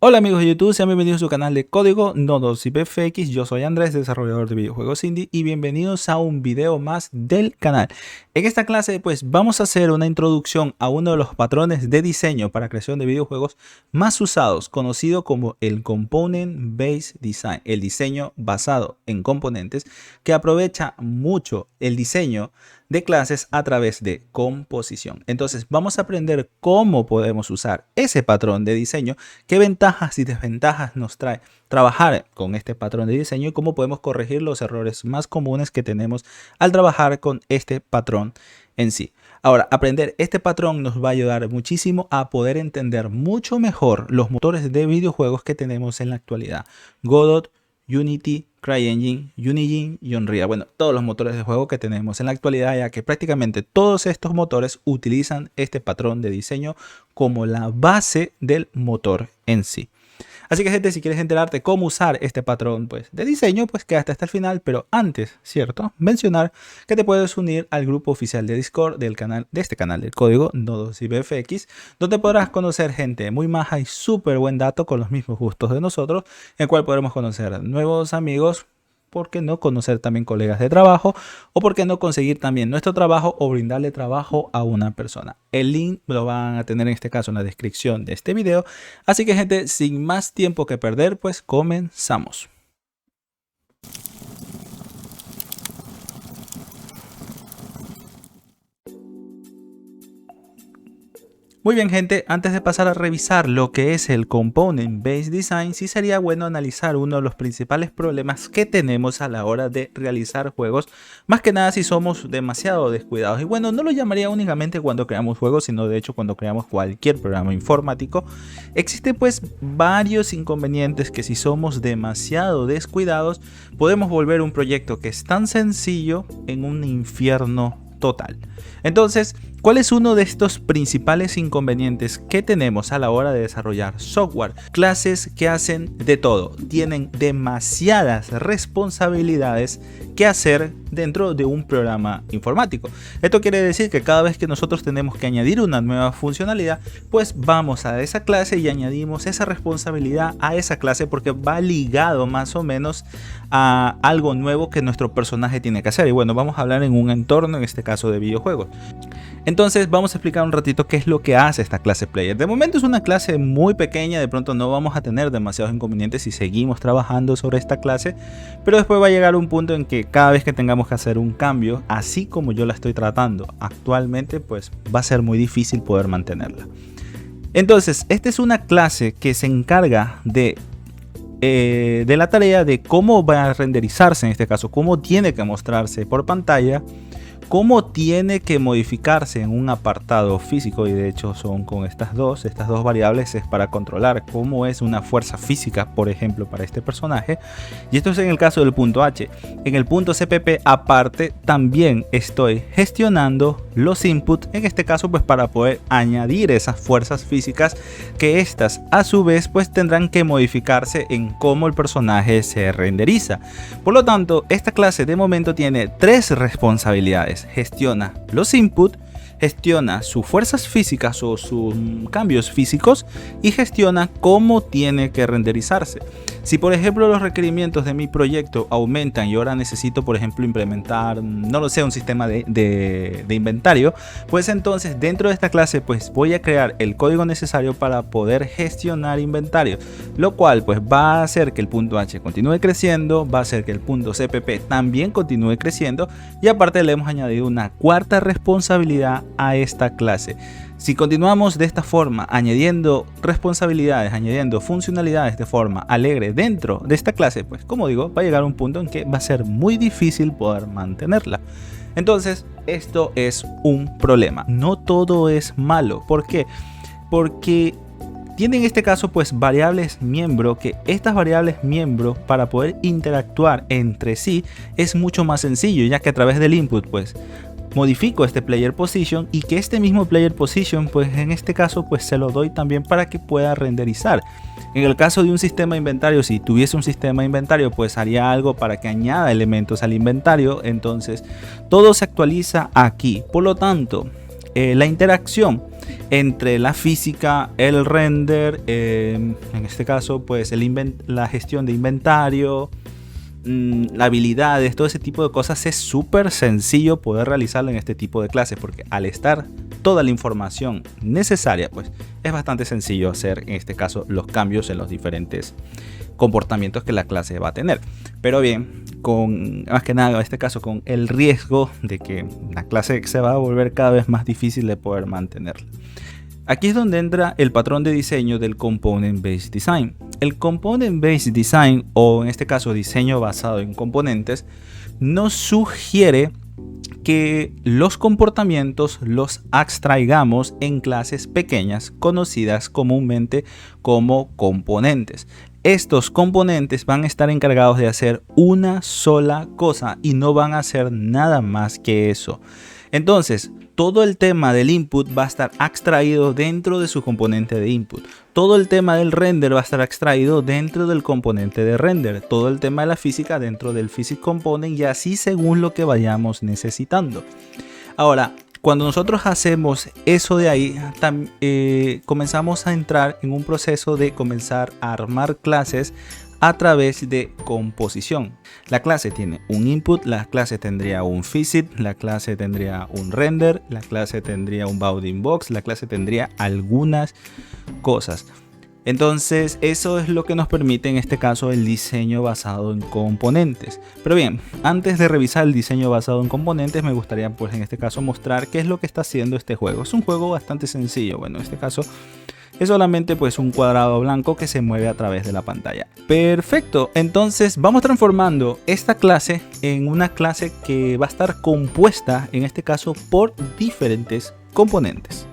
Hola amigos de YouTube, sean bienvenidos a su canal de código Nodos y PFX. Yo soy Andrés, desarrollador de videojuegos indie, y bienvenidos a un video más del canal. En esta clase pues vamos a hacer una introducción a uno de los patrones de diseño para creación de videojuegos más usados, conocido como el Component Based Design, el diseño basado en componentes, que aprovecha mucho el diseño de clases a través de composición. Entonces vamos a aprender cómo podemos usar ese patrón de diseño, qué ventajas y desventajas nos trae trabajar con este patrón de diseño y cómo podemos corregir los errores más comunes que tenemos al trabajar con este patrón en sí. Ahora, aprender este patrón nos va a ayudar muchísimo a poder entender mucho mejor los motores de videojuegos que tenemos en la actualidad: Godot, Unity, CryEngine, Unigine y Unreal. Bueno, todos los motores de juego que tenemos en la actualidad, ya que prácticamente todos estos motores utilizan este patrón de diseño como la base del motor en sí. Así que, gente, si quieres enterarte cómo usar este patrón de diseño, pues quédate hasta el final. Pero antes, ¿cierto?, mencionar que te puedes unir al grupo oficial de Discord del canal, de este canal del código Nodos y PFX, donde podrás conocer gente muy maja y súper buen dato con los mismos gustos de nosotros, en el cual podremos conocer nuevos amigos. ¿Por qué no conocer también colegas de trabajo? ¿O por qué no conseguir también nuestro trabajo o brindarle trabajo a una persona? El link lo van a tener en este caso en la descripción de este video. Así que, gente, sin más tiempo que perder, pues comenzamos. Muy bien, gente, antes de pasar a revisar lo que es el Component Based Design, sí sería bueno analizar uno de los principales problemas que tenemos a la hora de realizar juegos, más que nada si somos demasiado descuidados. Y bueno, no lo llamaría únicamente cuando creamos juegos, sino de hecho cuando creamos cualquier programa informático. Existen pues varios inconvenientes que, si somos demasiado descuidados, podemos volver un proyecto que es tan sencillo en un infierno total. Entonces, ¿cuál es uno de estos principales inconvenientes que tenemos a la hora de desarrollar software? Clases que hacen de todo, tienen demasiadas responsabilidades que hacer dentro de un programa informático. Esto quiere decir que cada vez que nosotros tenemos que añadir una nueva funcionalidad, pues vamos a esa clase y añadimos esa responsabilidad a esa clase, porque va ligado más o menos a algo nuevo que nuestro personaje tiene que hacer. Y bueno, vamos a hablar en un entorno, en este caso de videojuegos. Entonces vamos a explicar un ratito qué es lo que hace esta clase player. De momento es una clase muy pequeña, de pronto no vamos a tener demasiados inconvenientes si seguimos trabajando sobre esta clase, pero después va a llegar un punto en que cada vez que tengamos que hacer un cambio, así como yo la estoy tratando actualmente, pues va a ser muy difícil poder mantenerla. Entonces, esta es una clase que se encarga de la tarea de cómo va a renderizarse, en este caso, cómo tiene que mostrarse por pantalla, cómo tiene que modificarse en un apartado físico. Y de hecho son con estas dos variables es para controlar cómo es una fuerza física, por ejemplo, para este personaje. Y esto es en el caso del punto H. En el punto CPP aparte también estoy gestionando los inputs, en este caso pues para poder añadir esas fuerzas físicas, que estas a su vez pues tendrán que modificarse en cómo el personaje se renderiza. Por lo tanto, esta clase de momento tiene tres responsabilidades: gestiona los inputs, gestiona sus fuerzas físicas o sus cambios físicos, y gestiona cómo tiene que renderizarse. Si por ejemplo los requerimientos de mi proyecto aumentan y ahora necesito, por ejemplo, implementar, no lo sé, un sistema de inventario, pues entonces dentro de esta clase pues voy a crear el código necesario para poder gestionar inventario, lo cual pues va a hacer que el punto H continúe creciendo, va a hacer que el punto CPP también continúe creciendo, y aparte le hemos añadido una cuarta responsabilidad a esta clase. Si continuamos de esta forma, añadiendo responsabilidades, añadiendo funcionalidades de forma alegre dentro de esta clase, pues como digo, va a llegar un punto en que va a ser muy difícil poder mantenerla. Entonces, esto es un problema. No todo es malo. ¿Por qué? Porque tiene en este caso pues variables miembro, que estas variables miembro, para poder interactuar entre sí, es mucho más sencillo, ya que a través del input pues modifico este player position, y que este mismo player position pues en este caso pues se lo doy también para que pueda renderizar. En el caso de un sistema de inventario, si tuviese un sistema de inventario, pues haría algo para que añada elementos al inventario. Entonces todo se actualiza aquí. Por lo tanto, la interacción entre la física, el render, en este caso pues la gestión de inventario, habilidades, todo ese tipo de cosas. Es súper sencillo poder realizarlo en este tipo de clases, porque al estar toda la información necesaria, pues es bastante sencillo hacer en este caso los cambios en los diferentes comportamientos que la clase va a tener. Pero bien, más que nada en este caso con el riesgo de que la clase se va a volver cada vez más difícil de poder mantenerla. Aquí es donde entra el patrón de diseño del Component Based Design. El Component Based Design, o en este caso diseño basado en componentes, nos sugiere que los comportamientos los abstraigamos en clases pequeñas conocidas comúnmente como componentes. Estos componentes van a estar encargados de hacer una sola cosa y no van a hacer nada más que eso. Entonces, todo el tema del input va a estar extraído dentro de su componente de input. Todo el tema del render va a estar extraído dentro del componente de render. Todo el tema de la física dentro del physics component, y así según lo que vayamos necesitando. Ahora, cuando nosotros hacemos eso de ahí, comenzamos a entrar en un proceso de comenzar a armar clases a través de composición. La clase tiene un input, la clase tendría un physics, la clase tendría un render, la clase tendría un bounding box, la clase tendría algunas cosas. Entonces eso es lo que nos permite en este caso el diseño basado en componentes. Pero bien, antes de revisar el diseño basado en componentes, me gustaría pues en este caso mostrar qué es lo que está haciendo este juego. Es un juego bastante sencillo. Bueno, en este caso es solamente pues un cuadrado blanco que se mueve a través de la pantalla. Perfecto, entonces vamos transformando esta clase en una clase que va a estar compuesta en este caso por diferentes componentes.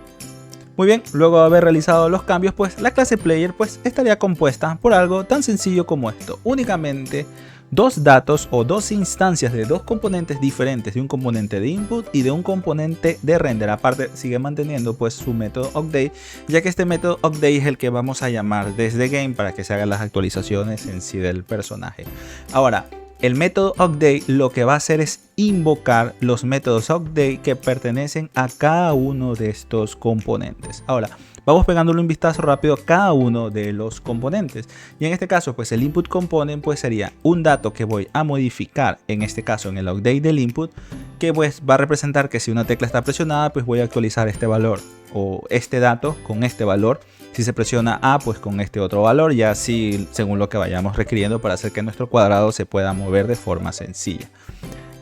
Muy bien, luego de haber realizado los cambios, pues la clase player pues estaría compuesta por algo tan sencillo como esto. Únicamente dos datos o dos instancias de dos componentes diferentes, de un componente de input y de un componente de render. Aparte sigue manteniendo pues su método update, ya que este método update es el que vamos a llamar desde game para que se hagan las actualizaciones en sí del personaje. Ahora, el método update lo que va a hacer es invocar los métodos update que pertenecen a cada uno de estos componentes. Ahora, vamos pegándole un vistazo rápido a cada uno de los componentes. Y en este caso, pues el input component pues sería un dato que voy a modificar, en este caso en el update del input, que pues va a representar que si una tecla está presionada, pues voy a actualizar este valor o este dato con este valor. Si se presiona A, pues con este otro valor, y así según lo que vayamos requiriendo para hacer que nuestro cuadrado se pueda mover de forma sencilla.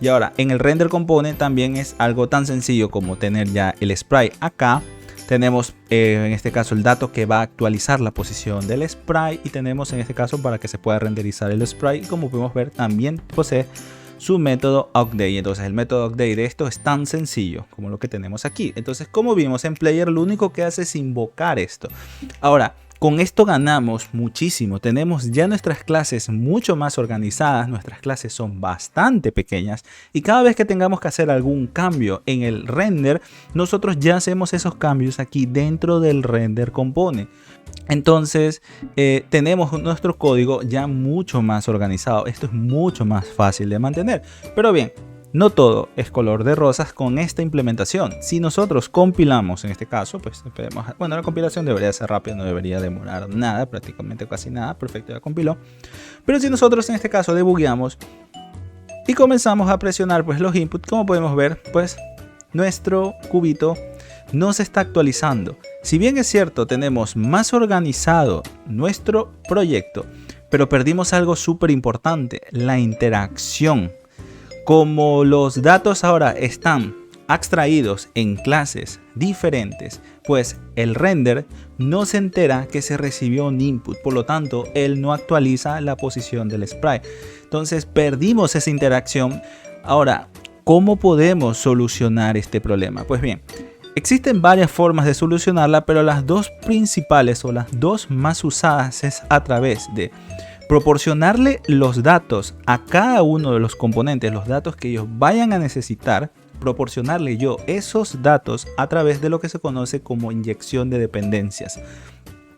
Y ahora, en el render component también es algo tan sencillo como tener ya el sprite acá. Tenemos en este caso el dato que va a actualizar la posición del sprite, y tenemos en este caso para que se pueda renderizar el sprite, como podemos ver también posee su método update. Entonces el método update de esto es tan sencillo como lo que tenemos aquí. Entonces, como vimos en player, lo único que hace es invocar esto. Ahora, con esto ganamos muchísimo. Tenemos ya nuestras clases mucho más organizadas. Nuestras clases son bastante pequeñas, y cada vez que tengamos que hacer algún cambio en el render, nosotros ya hacemos esos cambios aquí dentro del render component. Entonces tenemos nuestro código ya mucho más organizado. Esto es mucho más fácil de mantener. Pero bien, no todo es color de rosas con esta implementación. Si nosotros compilamos en este caso, pues podemos, bueno, la compilación debería ser rápida, no debería demorar nada, prácticamente casi nada. Perfecto, ya compiló. Pero si nosotros en este caso debugueamos y comenzamos a presionar pues los inputs, como podemos ver, pues nuestro cubito no se está actualizando. Si bien es cierto, tenemos más organizado nuestro proyecto, pero perdimos algo súper importante: la interacción. Como los datos ahora están extraídos en clases diferentes, pues el render no se entera que se recibió un input, por lo tanto él no actualiza la posición del sprite. Entonces perdimos esa interacción. Ahora, ¿cómo podemos solucionar este problema? Pues bien, existen varias formas de solucionarla, pero las dos principales o las dos más usadas es a través de proporcionarle los datos a cada uno de los componentes, los datos que ellos vayan a necesitar, proporcionarle yo esos datos a través de lo que se conoce como inyección de dependencias.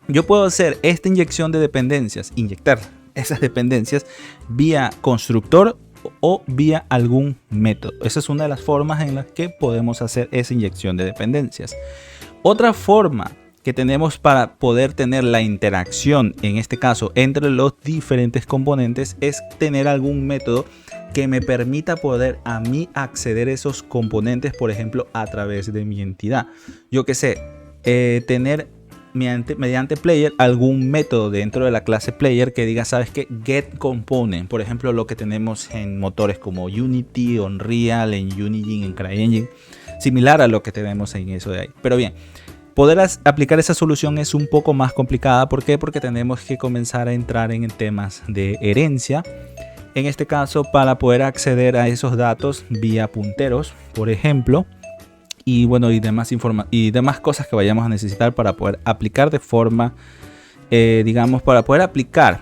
Yo puedo hacer esta inyección de dependencias, inyectar esas dependencias vía constructor o vía algún método. Esa es una de las formas en las que podemos hacer esa inyección de dependencias. Otra forma que tenemos para poder tener la interacción, en este caso entre los diferentes componentes, es tener algún método que me permita poder a mí acceder a esos componentes, por ejemplo, a través de mi entidad. Yo que sé, tener mediante player algún método dentro de la clase player que diga, sabes que get component, por ejemplo, lo que tenemos en motores como Unity, Unreal, en Unigine, en CryEngine, similar a lo que tenemos en eso de ahí. Pero bien, poder aplicar esa solución es un poco más complicada. ¿Por qué? Porque tenemos que comenzar a entrar en temas de herencia. En este caso, para poder acceder a esos datos vía punteros, por ejemplo, y bueno, y demás cosas que vayamos a necesitar para poder aplicar de forma, digamos, para poder aplicar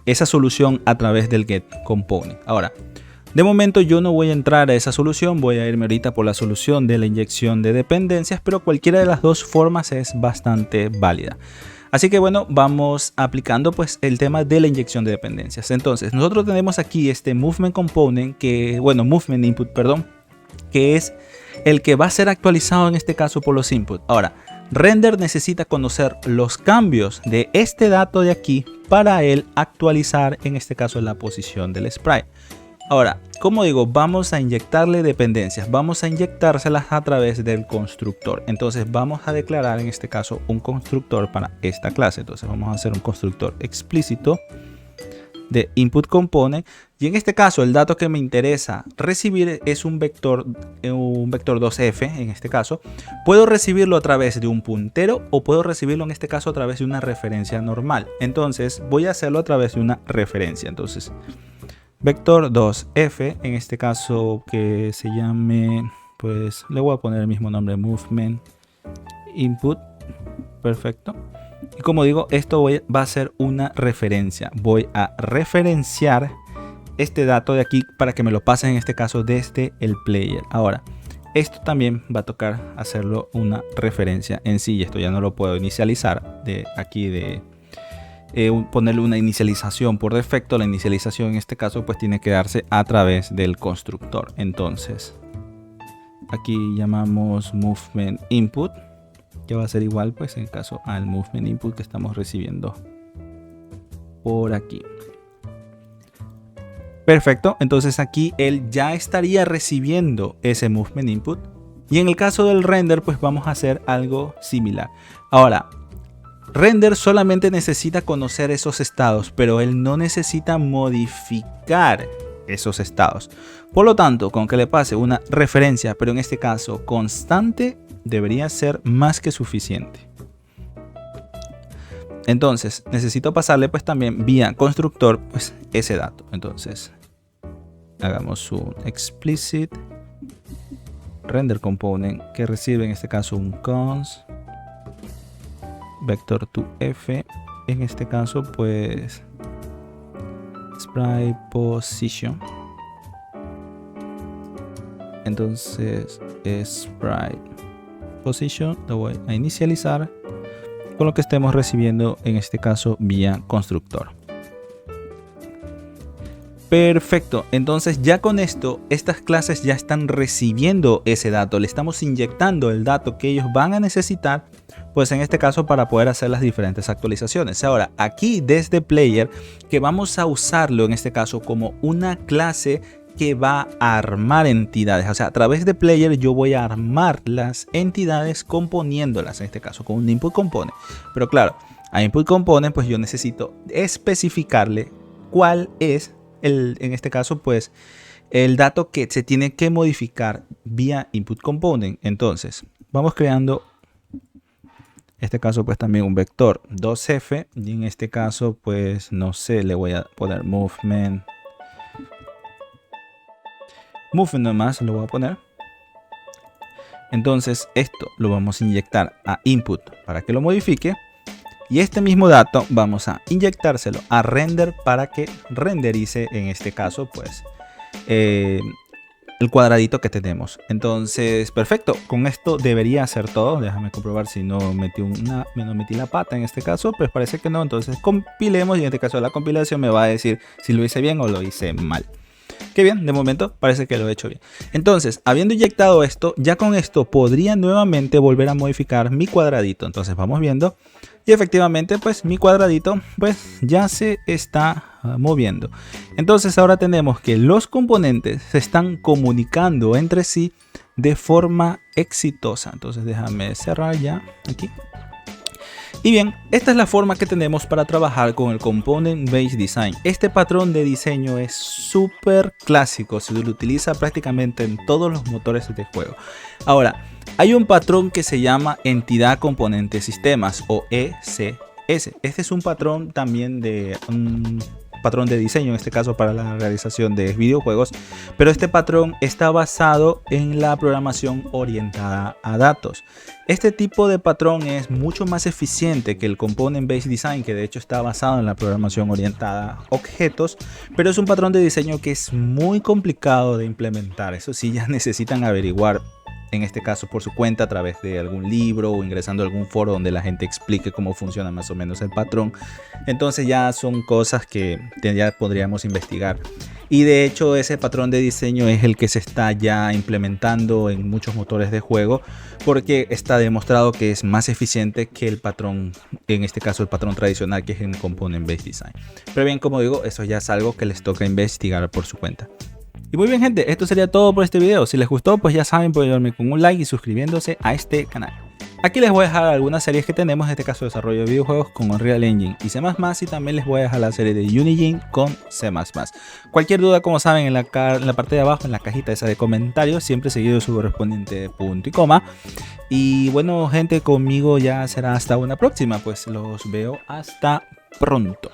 esa solución a través del get component. Ahora, de momento yo no voy a entrar a esa solución, voy a irme ahorita por la solución de la inyección de dependencias, pero cualquiera de las dos formas es bastante válida. Así que bueno, vamos aplicando pues el tema de la inyección de dependencias. Entonces, nosotros tenemos aquí este movement component, movement input, perdón, que es el que va a ser actualizado en este caso por los inputs. Ahora, render necesita conocer los cambios de este dato de aquí para él actualizar en este caso la posición del sprite. Ahora, como digo, vamos a inyectarle dependencias, vamos a inyectárselas a través del constructor. Entonces vamos a declarar en este caso un constructor para esta clase. Entonces vamos a hacer un constructor explícito de input component, y en este caso el dato que me interesa recibir es un vector 2f. En este caso puedo recibirlo a través de un puntero o puedo recibirlo en este caso a través de una referencia normal. Entonces voy a hacerlo a través de una referencia. Entonces vector 2f, en este caso que se llame, pues le voy a poner el mismo nombre, movement input. Perfecto. Y como digo, esto va a ser una referencia. Voy a referenciar este dato de aquí para que me lo pasen en este caso desde el player. Ahora, esto también va a tocar hacerlo una referencia en sí. Y esto ya no lo puedo inicializar de aquí ponerle una inicialización por defecto. La inicialización en este caso pues tiene que darse a través del constructor. Entonces, aquí llamamos movement input, que va a ser igual pues en caso al movement input que estamos recibiendo por aquí. Perfecto, entonces aquí él ya estaría recibiendo ese movement input, y en el caso del render pues vamos a hacer algo similar. Ahora, render solamente necesita conocer esos estados, pero él no necesita modificar esos estados. Por lo tanto, con que le pase una referencia, pero en este caso constante, debería ser más que suficiente. Entonces necesito pasarle pues también vía constructor pues ese dato. Entonces hagamos un explicit render component que recibe en este caso un const vector to f, en este caso pues sprite position. Entonces sprite position lo voy a inicializar con lo que estemos recibiendo en este caso vía constructor. Perfecto, entonces ya con esto estas clases ya están recibiendo ese dato, le estamos inyectando el dato que ellos van a necesitar pues en este caso para poder hacer las diferentes actualizaciones. Ahora aquí desde player, que vamos a usarlo en este caso como una clase que va a armar entidades, o sea, a través de player yo voy a armar las entidades componiéndolas, en este caso con un input component. Pero claro, a input component pues yo necesito especificarle cuál es en este caso pues el dato que se tiene que modificar vía input component. Entonces vamos creando este caso pues también un vector 2f, y en este caso pues no sé, le voy a poner movement nomás, lo voy a poner. Entonces esto lo vamos a inyectar a input para que lo modifique, y este mismo dato vamos a inyectárselo a render para que renderice en este caso pues el cuadradito que tenemos. Entonces perfecto, con esto debería ser todo. Déjame comprobar si no metí la pata en este caso, pues parece que no. Entonces compilemos, y en este caso la compilación me va a decir si lo hice bien o lo hice mal. Qué bien, de momento parece que lo he hecho bien. Entonces, habiendo inyectado esto, ya con esto podría nuevamente volver a modificar mi cuadradito. Entonces vamos viendo. Y efectivamente, pues mi cuadradito pues ya se está moviendo. Entonces ahora tenemos que los componentes se están comunicando entre sí de forma exitosa. Entonces déjame cerrar ya aquí. Y bien, esta es la forma que tenemos para trabajar con el Component Based Design. Este patrón de diseño es súper clásico, se lo utiliza prácticamente en todos los motores de juego. Ahora, hay un patrón que se llama Entidad Componente Sistemas o ECS. Este es un patrón también de patrón de diseño, en este caso para la realización de videojuegos, pero este patrón está basado en la programación orientada a datos. Este tipo de patrón es mucho más eficiente que el Component Based Design, que de hecho está basado en la programación orientada a objetos, pero es un patrón de diseño que es muy complicado de implementar. Eso sí, ya necesitan averiguar, en este caso por su cuenta, a través de algún libro o ingresando a algún foro donde la gente explique cómo funciona más o menos el patrón. Entonces ya son cosas que ya podríamos investigar. Y de hecho ese patrón de diseño es el que se está ya implementando en muchos motores de juego, porque está demostrado que es más eficiente que el patrón, en este caso el patrón tradicional, que es el Component Based Design. Pero bien, como digo, eso ya es algo que les toca investigar por su cuenta. Y muy bien, gente, esto sería todo por este video. Si les gustó, pues ya saben, pueden ayudarme con un like y suscribiéndose a este canal. Aquí les voy a dejar algunas series que tenemos, en este caso desarrollo de videojuegos con Unreal Engine y C++, y también les voy a dejar la serie de Unigine con C++. Cualquier duda, como saben, en la parte de abajo, en la cajita esa de comentarios, siempre seguido su correspondiente punto y coma. Y bueno, gente, conmigo ya será hasta una próxima, pues los veo hasta pronto.